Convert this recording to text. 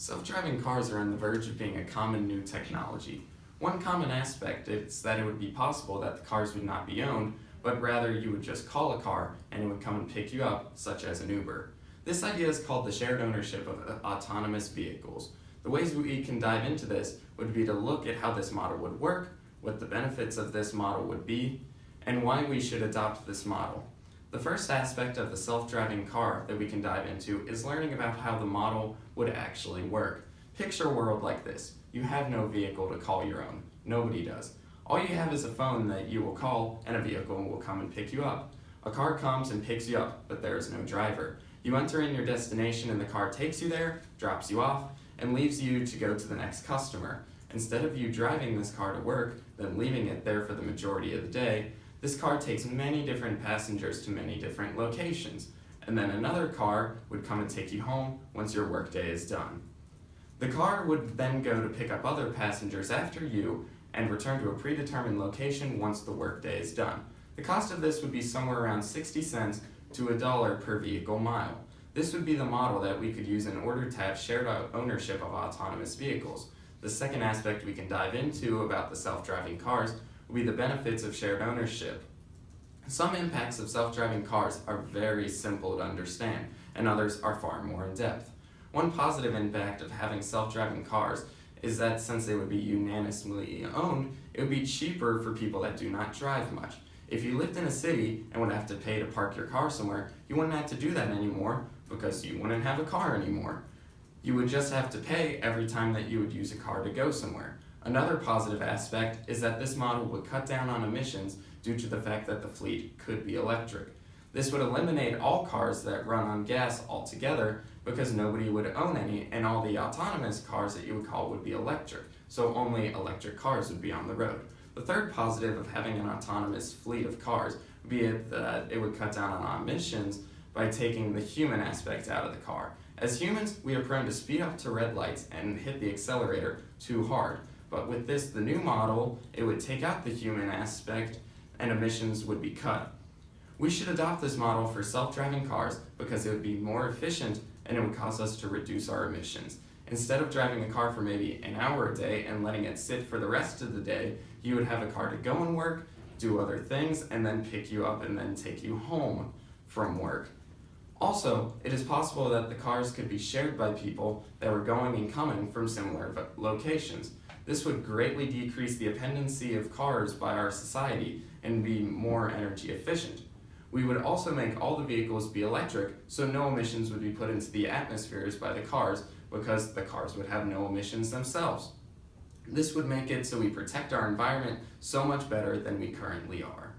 Self-driving cars are on the verge of being a common new technology. One common aspect is that it would be possible that the cars would not be owned, but rather you would just call a car and it would come and pick you up, such as an Uber. This idea is called the shared ownership of autonomous vehicles. The ways we can dive into this would be to look at how this model would work, what the benefits of this model would be, and why we should adopt this model. The first aspect of the self-driving car that we can dive into is learning about how the model would actually work. Picture a world like this. You have no vehicle to call your own. Nobody does. All you have is a phone that you will call and a vehicle will come and pick you up. A car comes and picks you up, but there is no driver. You enter in your destination and the car takes you there, drops you off, and leaves you to go to the next customer. Instead of you driving this car to work, then leaving it there for the majority of the day, this car takes many different passengers to many different locations, and then another car would come and take you home once your workday is done. The car would then go to pick up other passengers after you and return to a predetermined location once the workday is done. The cost of this would be somewhere around 60 cents to $1 per vehicle mile. This would be the model that we could use in order to have shared ownership of autonomous vehicles. The second aspect we can dive into about the self-driving cars will be the benefits of shared ownership. Some impacts of self-driving cars are very simple to understand, and others are far more in-depth. One positive impact of having self-driving cars is that since they would be unanimously owned, it would be cheaper for people that do not drive much. If you lived in a city and would have to pay to park your car somewhere, you wouldn't have to do that anymore because you wouldn't have a car anymore. You would just have to pay every time that you would use a car to go somewhere. Another positive aspect is that this model would cut down on emissions due to the fact that the fleet could be electric. This would eliminate all cars that run on gas altogether because nobody would own any, and all the autonomous cars that you would call would be electric, so only electric cars would be on the road. The third positive of having an autonomous fleet of cars would be that it would cut down on emissions by taking the human aspect out of the car. As humans, we are prone to speed up to red lights and hit the accelerator too hard. But with this, the new model, it would take out the human aspect and emissions would be cut. We should adopt this model for self-driving cars because it would be more efficient and it would cause us to reduce our emissions. Instead of driving a car for maybe an hour a day and letting it sit for the rest of the day, you would have a car to go and work, do other things, and then pick you up and then take you home from work. Also, it is possible that the cars could be shared by people that were going and coming from similar locations. This would greatly decrease the dependency of cars by our society and be more energy efficient. We would also make all the vehicles be electric, so no emissions would be put into the atmospheres by the cars because the cars would have no emissions themselves. This would make it so we protect our environment so much better than we currently are.